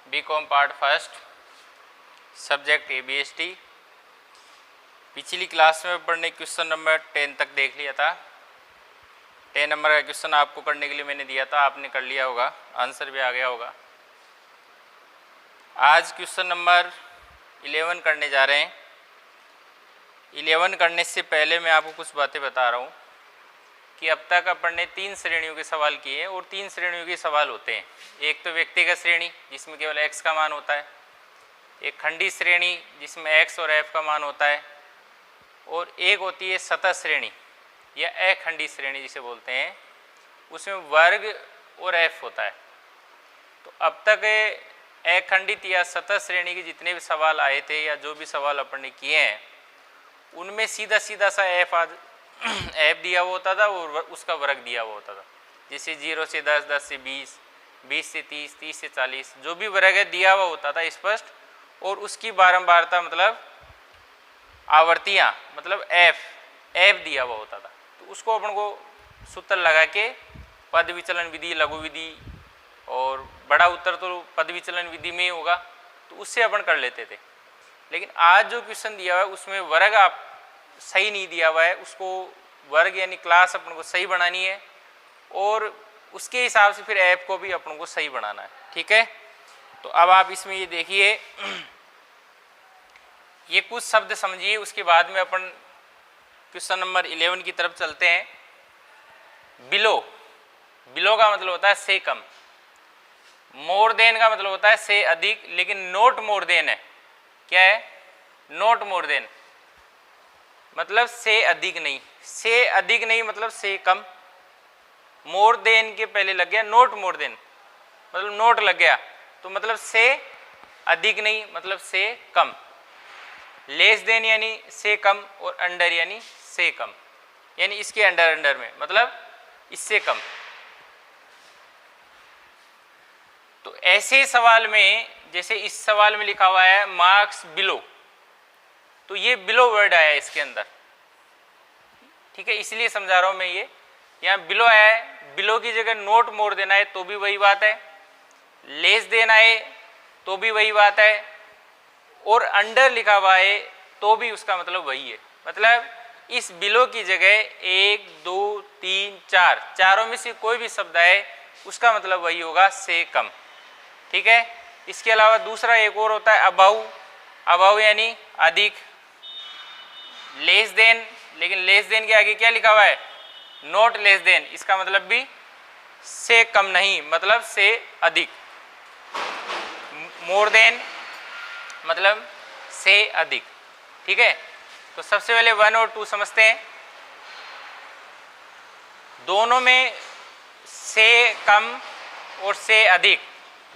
BCom part first, subject ABST। पिछली class में पढ़ने क्वेश्चन नंबर 10 तक देख लिया था। 10 नंबर का क्वेश्चन आपको करने के लिए मैंने दिया था, आपने कर लिया होगा, आंसर भी आ गया होगा। आज क्वेश्चन नंबर 11 करने जा रहे हैं। 11 करने से पहले मैं आपको कुछ बातें बता रहा हूँ कि अब तक अपन ने 3 श्रेणियों के सवाल किए हैं और 3 श्रेणियों के सवाल होते हैं। एक तो व्यक्तिगत श्रेणी जिसमें केवल x का मान होता है, एक खंडी श्रेणी जिसमें x और f का मान होता है, और एक होती है सतह श्रेणी या अखंडी श्रेणी जिसे बोलते हैं, उसमें वर्ग और f होता है। तो अब तक अखंडित या सतह श्रेणी के जितने भी सवाल आए थे या जो भी सवाल अपन ने किए हैं उनमें सीधा सीधा सा f दिया हुआ होता था और उसका वर्ग दिया हुआ होता था। जैसे 0 से 10, 10 से 20, 20 से 30, 30 से 40, जो भी वर्ग है दिया हुआ होता था स्पष्ट, और उसकी बारंबारता मतलब आवर्तियाँ मतलब f दिया हुआ होता था। तो उसको अपन को सूत्र लगा के पद विचलन विधि, लघु विधि और बड़ा उत्तर तो पद विचलन विधि में ही होगा, तो उससे अपन कर लेते थे। लेकिन आज जो क्वेश्चन दिया हुआ है उसमें वर्ग आप सही नहीं दिया हुआ है, उसको वर्ग यानी क्लास अपन को सही बनानी है और उसके हिसाब से फिर ऐप को भी अपन को सही बनाना है। ठीक है, तो अब आप इसमें ये देखिए, ये कुछ शब्द समझिए, उसके बाद में अपन क्वेश्चन नंबर 11 की तरफ चलते हैं। बिलो, बिलो का मतलब होता है से कम, मोर देन का मतलब होता है से अधिक, लेकिन नोट मोर देन है। क्या है? नोट मोर देन मतलब से अधिक नहीं, से अधिक नहीं मतलब से कम। मोर देन के पहले लग गया नोट मोर देन, मतलब नोट लग गया तो मतलब से अधिक नहीं मतलब से कम। लेस देन यानी से कम, और अंडर यानी से कम, यानी इसके अंडर अंडर में मतलब इससे कम। तो ऐसे सवाल में जैसे इस सवाल में लिखा हुआ है मार्क्स बिलो, तो ये बिलो वर्ड आया है इसके अंदर। ठीक है, इसलिए समझा रहा हूं मैं। ये यहाँ बिलो आया है, बिलो की जगह नोट मोर देना है तो भी वही बात है, लेस देना है तो भी वही बात है, और अंडर लिखा हुआ है तो भी उसका मतलब वही है। मतलब इस बिलो की जगह 1, 2, 3, 4 चारों में से कोई भी शब्द आए उसका मतलब वही होगा से कम। ठीक है, इसके अलावा दूसरा एक और होता है अबाउ, अबाउ यानी अधिक। लेस देन, लेकिन लेस देन के आगे क्या लिखा हुआ है? नोट लेस देन, इसका मतलब भी से कम नहीं मतलब से अधिक। मोर देन मतलब से अधिक। ठीक है, तो सबसे पहले 1 और 2 समझते हैं। दोनों में से कम और से अधिक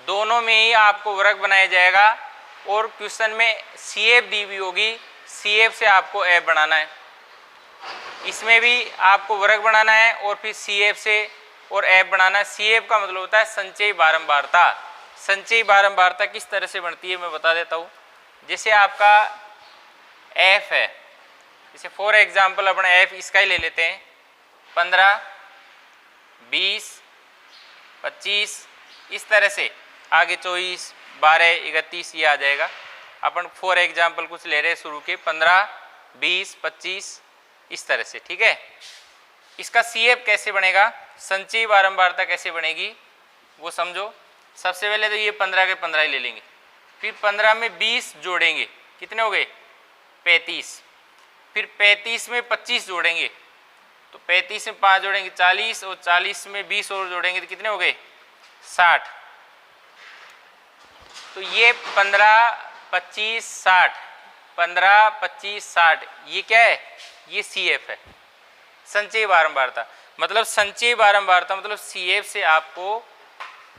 दोनों में ही आपको वर्ग बनाया जाएगा, और क्वेश्चन में CF दी हुई होगी, CF से आपको F बनाना है। इसमें भी आपको वर्ग बनाना है और फिर CF से और F बनाना है। CF का मतलब होता है संचयी बारंबारता। संचयी बारंबारता किस तरह से बनती है मैं बता देता हूँ। जैसे आपका F है, जैसे फॉर एग्जाम्पल अपना F इसका ही ले लेते हैं, 15, 20, 25, इस तरह से आगे 24, 12, 31 ये आ जाएगा। अपन फॉर एग्जाम्पल कुछ ले रहे हैं शुरू के 15, 20, 25 इस तरह से। ठीक है, इसका CF कैसे बनेगा, संचयी बारंबारता कैसे बनेगी वो समझो। सबसे पहले तो ये 15 के 15 ही ले लेंगे, फिर 15 में 20 जोड़ेंगे, कितने हो गए? 35। फिर 35 में 25 जोड़ेंगे, तो 35 में 5 जोड़ेंगे 40, और 40 में 20 और जोड़ेंगे तो कितने हो गए? 60। तो ये 15, 25, 60, 15, 25, 60 ये क्या है? ये CF है, संचयी बारंबारता। मतलब संचयी बारंबारता मतलब CF से आपको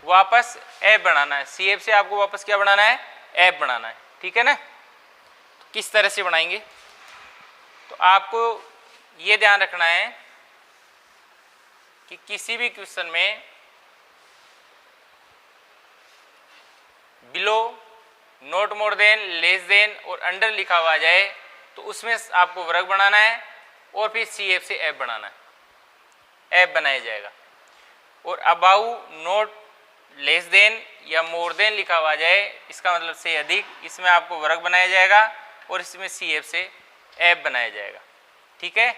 वापस F बनाना है। CF से आपको वापस क्या बनाना है? F बनाना है। ठीक है ना, तो किस तरह से बनाएंगे? तो आपको ये ध्यान रखना है कि किसी भी क्वेश्चन में below, note more than, less than और अंडर लिखा हुआ जाए तो उसमें आपको वर्ग बनाना है और फिर CF से F बनाना है, F बनाया जाएगा। और अबाउ, नोट लेस देन या मोर देन लिखा हुआ जाए, इसका मतलब से अधिक, इसमें आपको वर्ग बनाया जाएगा और इसमें CF से F बनाया जाएगा। ठीक है।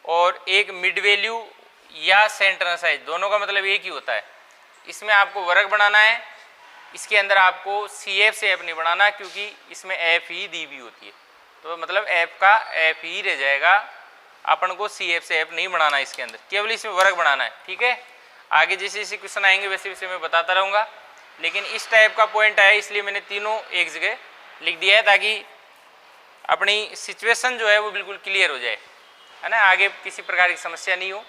और एक मिड वैल्यू या सेंटर साइज, दोनों का मतलब एक ही होता है। इसमें आपको वर्ग बनाना है, इसके अंदर आपको CF से F नहीं बनाना, क्योंकि इसमें F ही दी हुई होती है, तो मतलब F का F ही रह जाएगा, अपन को CF से F नहीं बनाना, इसके अंदर केवल इसमें वर्ग बनाना है। ठीक है। आगे जैसे जैसे क्वेश्चन आएंगे वैसे वैसे मैं बताता रहूँगा, लेकिन इस टाइप का पॉइंट आया इसलिए मैंने तीनों एक जगह लिख दिया है, ताकि अपनी सिचुएशन जो है वो बिल्कुल क्लियर हो जाए, है ना, आगे किसी प्रकार की समस्या नहीं हो।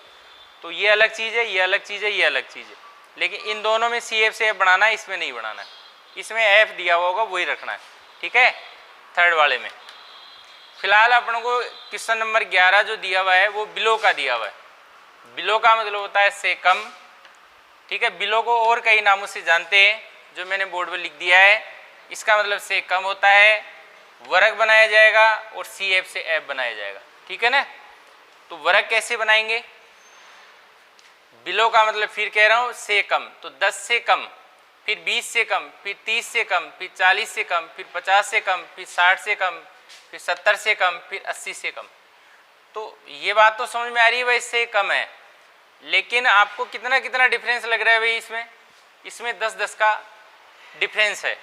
तो ये अलग चीज़ है, ये अलग चीज़ है, ये अलग चीज़ है, लेकिन इन दोनों में CF से F बनाना है, इसमें नहीं बनाना है। इसमें F दिया हुआ होगा वही रखना है। ठीक है। थर्ड वाले में फिलहाल अपन को क्वेश्चन नंबर 11 जो दिया हुआ है वो बिलो का दिया हुआ है। बिलो का मतलब होता है से कम। ठीक है। बिलो को और कई नामों से जानते हैं, जो मैंने बोर्ड पर लिख दिया है। इसका मतलब से कम होता है, वर्ग बनाया जाएगा और CF से F बनाया जाएगा। ठीक है ना। तो वर्ग कैसे बनाएंगे? बिलो का मतलब फिर कह रहा हूँ से कम, तो 10 से कम, फिर 20 से कम, फिर 30 से कम, फिर 40 से कम, फिर 50 से कम, फिर 60 से कम, फिर 70 से कम, फिर 80 से कम। तो ये बात तो समझ में आ रही है भाई, इससे कम है, लेकिन आपको कितना कितना डिफरेंस लग रहा है भाई इसमें? इसमें 10-10 का डिफरेंस है।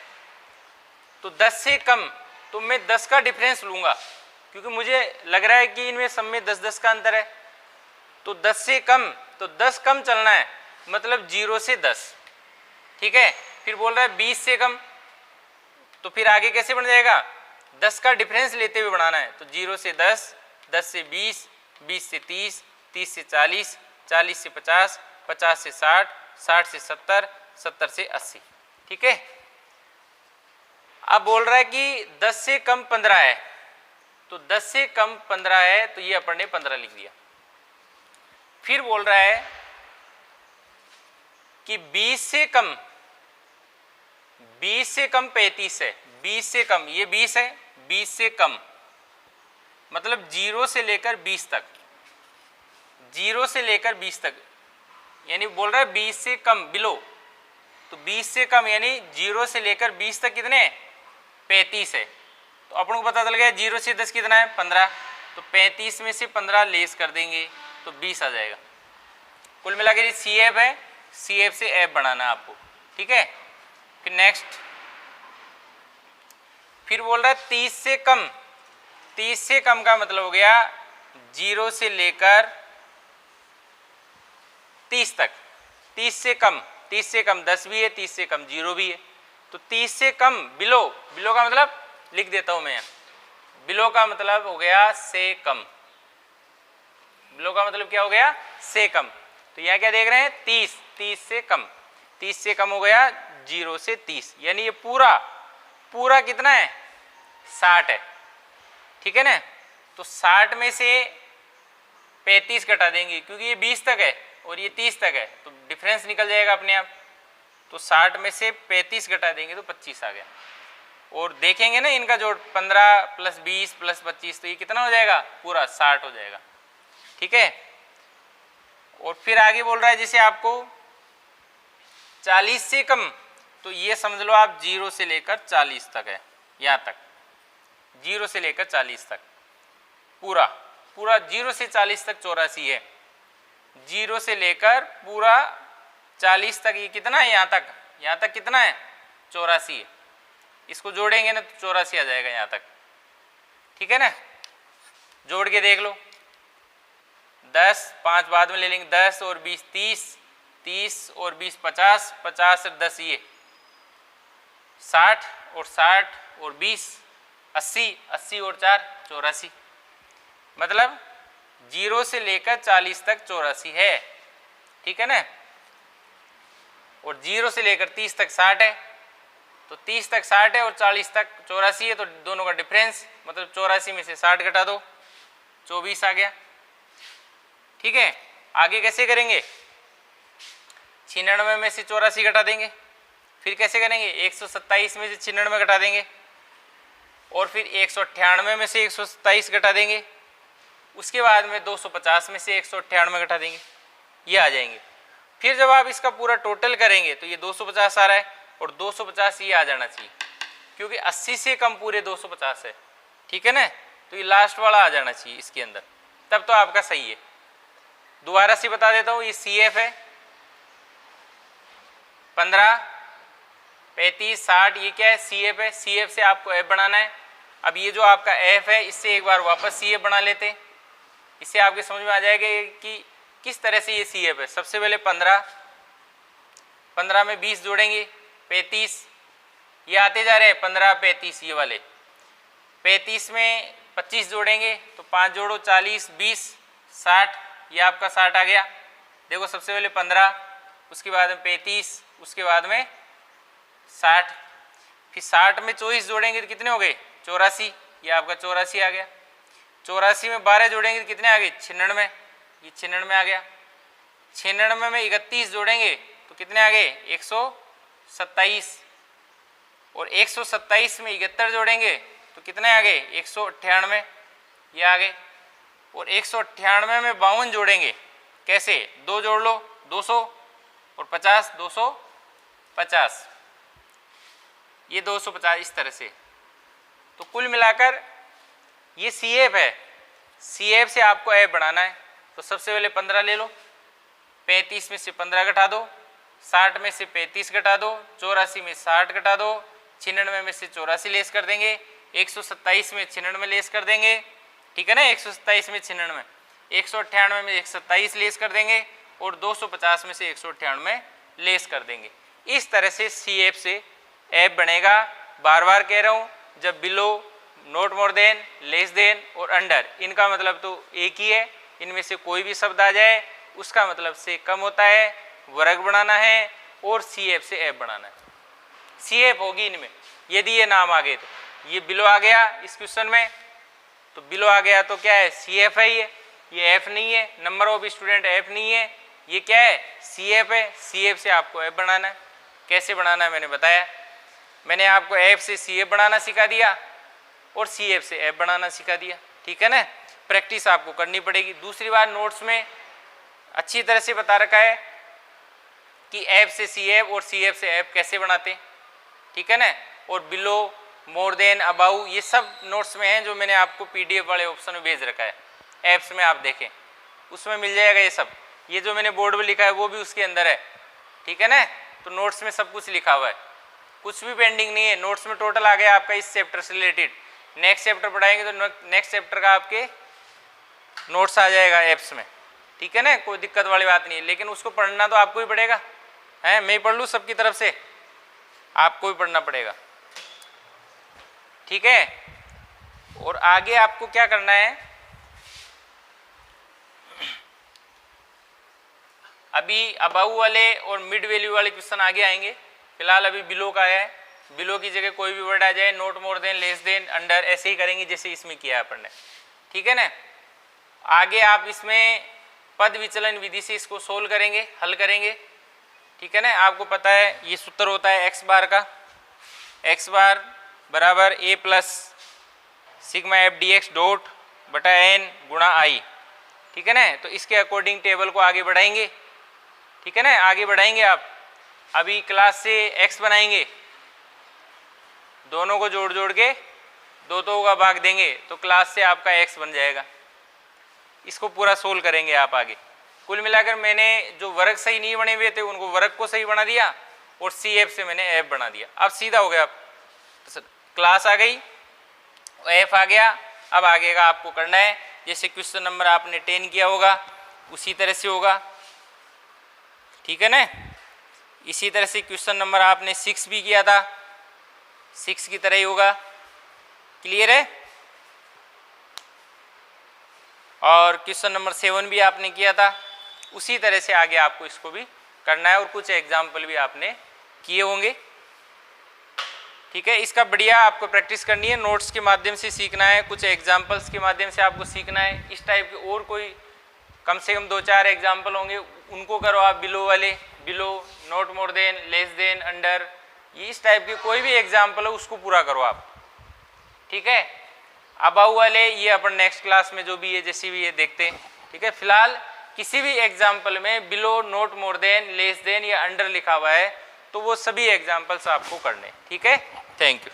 तो 10 से कम तो मैं 10 का डिफरेंस लूँगा, क्योंकि मुझे लग रहा है कि इनमें सब में 10-10 का अंतर है। तो 10 से कम, तो 10 कम चलना है, मतलब 0 से 10। ठीक है। फिर बोल रहा है 20 से कम, तो फिर आगे कैसे बन जाएगा? 10 का डिफरेंस लेते हुए बढ़ाना है। तो 0 से 10, 10 से 20, 20 से 30, 30 से 40, 40 से 50, 50 से 60, 60 से 70, 70 से 80। ठीक है। अब बोल रहा है कि 10 से कम 15 है, तो 10 से कम 15 है, तो ये अपन ने 15 लिख दिया। फिर बोल रहा है कि 20 से कम, 20 से कम 35 है, 20 से कम, ये 20 है, 20 से कम मतलब 0 से लेकर 20 तक, 0 से लेकर 20 तक, यानी बोल रहा है 20 से कम बिलो, तो 20 से कम यानी 0 से लेकर 20 तक कितने? 35 है। तो अपन को पता चल गया 0 से 10 कितना है? 15। तो 35 में से 15 लेस कर देंगे तो 20 आ जाएगा। कुल मिलाकर CF है, CF से F बनाना है आपको। ठीक है। फिर नेक्स्ट, फिर बोल रहा है 30 से कम, 30 से कम का मतलब हो गया 0 से लेकर 30 तक। 30 से कम, 30 से कम 10 भी है, 30 से कम 0 भी है। तो 30 से कम बिलो, बिलो का मतलब लिख देता हूं मैं, बिलो का मतलब हो गया से कम। बिलो का मतलब क्या हो गया? से कम। तो यहाँ क्या देख रहे हैं? 30, 30 से कम, 30 से कम हो गया 0 से 30, यानी ये पूरा पूरा कितना है? 60 है। ठीक है ना। तो 60 में से 35 घटा देंगे, क्योंकि ये 20 तक है और ये 30 तक है, तो डिफरेंस निकल जाएगा अपने आप। तो 60 में से 35 घटा देंगे तो 25 आ गया। और देखेंगे ना इनका जोड़, 15 + 20 + 25, तो ये कितना हो जाएगा? पूरा 60 हो जाएगा। ठीक है। और फिर आगे बोल रहा है जैसे आपको 40 से कम, तो ये समझ लो आप 0 से लेकर 40 तक है, यहाँ तक 0 से लेकर 40 तक पूरा पूरा 0 से 40 तक 84 है। 0 से लेकर पूरा 40 तक ये कितना है? यहाँ तक कितना है? 84 है। इसको जोड़ेंगे ना तो 84 आ जाएगा यहाँ तक। ठीक है ना। जोड़ के देख लो, 10, 5 बाद में ले लेंगे, 10 और 20 30, 30 और 20 50, 50 और 10 ये 60, और 60 और 20 80, 80 और 4 84, मतलब 0 से लेकर 40 तक 84 है। ठीक है ना। और 0 से लेकर 30 तक 60 है, तो 30 तक 60 है और 40 तक 84 है, तो दोनों का डिफरेंस मतलब 84 में से 60 घटा दो, 24 आ गया। ठीक है। आगे कैसे करेंगे? 96 में से 84 घटा देंगे। फिर कैसे करेंगे? 127 में से 96 घटा देंगे, और फिर 198 में से 127 घटा देंगे, उसके बाद में 250 में से 198 घटा देंगे, ये आ जाएंगे। फिर जब आप इसका पूरा टोटल करेंगे तो ये 250 आ रहा है और 250 ये आ जाना चाहिए, क्योंकि 80 से कम पूरे 250 है, ठीक है ना। तो ये लास्ट वाला आ जाना चाहिए इसके अंदर, तब तो आपका सही है। दोबारा से बता देता हूँ, ये CF है 15, 35, 60, ये क्या है CF है। CF से आपको F बनाना है। अब ये जो आपका F है इससे एक बार वापस CF बना लेते हैं, इससे आपके समझ में आ जाएगा कि किस तरह से ये CF है। सबसे पहले 15 में 20 जोड़ेंगे 35, ये आते जा रहे हैं 15, 35 ये वाले। 35 में 25 जोड़ेंगे तो 5 जोड़ो 40, 20, 60, ये आपका 60 आ गया। देखो सबसे पहले 15, उसके बाद में 35, उसके बाद में 60, फिर 60 में 24 जोड़ेंगे तो कितने हो गए 84, ये आपका 84 आ गया। 84 में 12 जोड़ेंगे तो कितने आ गए 96, ये 96 आ गया। 96 में 31 जोड़ेंगे तो कितने आ गए 127, और 127 में 71 जोड़ेंगे तो कितने आ गए 198, ये आ गए। और 198 में 52 जोड़ेंगे, कैसे, 2 जोड़ लो 200 और 50 250, ये 250 इस तरह से। तो कुल मिलाकर ये CF है। CF से आपको F बढ़ाना है, तो सबसे पहले 15 ले लो, 35 में से 15 घटा दो, 60 में से 35 घटा दो, 84 में 60 घटा दो, 96 में से 84 लेस कर देंगे, 127 में 96 लेस कर देंगे, ठीक है ना। 127 में 96, 198 में 127 लेस कर देंगे और 250 में से 198 लेस कर देंगे। इस तरह से CF से F बनेगा। बार बार कह रहा हूँ, जब below, not more than, less than और अंडर, इनका मतलब तो एक ही है। इनमें से कोई भी शब्द आ जाए उसका मतलब से कम होता है, वर्ग बनाना है और CF से F बनाना है। CF होगी इनमें, यदि ये नाम आ गए तो। ये बिलो आ गया इस क्वेश्चन में, तो बिलो आ गया तो क्या है CF है, ये F नहीं है, नंबर ऑफ स्टूडेंट F नहीं है, ये क्या है CF है। CF से आपको F बनाना है। कैसे बनाना है मैंने बताया, मैंने आपको F से CF बनाना सिखा दिया और CF से F बनाना सिखा दिया, ठीक है ना। प्रैक्टिस आपको करनी पड़ेगी। दूसरी बात, नोट्स में अच्छी तरह से बता रखा है कि F से CF और CF से F कैसे बनाते, ठीक है ना। और बिलो, मोर देन, अबाउ, ये सब नोट्स में हैं जो मैंने आपको PDF वाले ऑप्शन में भेज रखा है। ऐप्स में आप देखें, उसमें मिल जाएगा ये सब। ये जो मैंने बोर्ड में लिखा है वो भी उसके अंदर है, ठीक है ना। तो नोट्स में सब कुछ लिखा हुआ है, कुछ भी पेंडिंग नहीं है। नोट्स में टोटल आ गया आपका इस चैप्टर से रिलेटेड। नेक्स्ट चैप्टर पढ़ाएंगे तो नेक्स्ट चैप्टर का आपके नोट्स आ जाएगा ऐप्स में, ठीक है ना। कोई दिक्कत वाली बात नहीं है, लेकिन उसको पढ़ना तो आपको ही पड़ेगा, है। मैं पढ़ लूँ सबकी तरफ से, आपको ही पढ़ना पड़ेगा, ठीक है। और आगे आपको क्या करना है, अभी अबाउ वाले और मिड वैल्यू वाले क्वेश्चन आगे आएंगे। फिलहाल अभी बिलो का है, बिलो की जगह कोई भी वर्ड आ जाए, note more than, less than, under, ऐसे ही करेंगे जैसे इसमें किया अपन ने, ठीक है ना। आगे आप इसमें पद विचलन विधि से इसको सोल्व करेंगे, हल करेंगे, ठीक है ना। आपको पता है ये सूत्र होता है x बार का, x बार बराबर a plus sigma f dx dot बटा n गुणा i, ठीक है ना। तो इसके अकॉर्डिंग टेबल को आगे बढ़ाएंगे, ठीक है ना। आगे बढ़ाएंगे आप। अभी क्लास से x बनाएंगे, दोनों को जोड़ जोड़ के दो का भाग देंगे तो क्लास से आपका x बन जाएगा। इसको पूरा सोल्व करेंगे आप आगे। कुल मिलाकर मैंने जो वर्ग सही नहीं बने हुए थे उनको वर्ग को सही बना दिया और CF से मैंने F बना दिया। अब सीधा हो गया, क्लास आ गई, F आ गया। अब आगे का आपको करना है, जैसे क्वेश्चन नंबर आपने 10 किया होगा उसी तरह से होगा, ठीक है ना। इसी तरह से क्वेश्चन नंबर आपने 6 भी किया था, 6 की तरह ही होगा। क्लियर है। और क्वेश्चन नंबर 7 भी आपने किया था, उसी तरह से आगे आपको इसको भी करना है और कुछ एग्जाम्पल भी आपने किए होंगे, ठीक है। इसका बढ़िया आपको प्रैक्टिस करनी है, नोट्स के माध्यम से सीखना है, कुछ एग्जाम्पल्स के माध्यम से आपको सीखना है। इस टाइप के और कोई कम से कम 2-4 एग्जाम्पल होंगे, उनको करो आप। बिलो वाले, below, not more than, less than, under, ये इस टाइप के कोई भी एग्जाम्पल है उसको पूरा करो आप, ठीक है। अबाउ वाले ये अपन नेक्स्ट क्लास में जो भी है जैसी भी ये देखते हैं, ठीक है। फिलहाल किसी भी एग्जाम्पल में below, not more than, less than या अंडर लिखा हुआ है तो वो सभी एग्जाम्पल्स आपको करने। ठीक है, थैंक यू।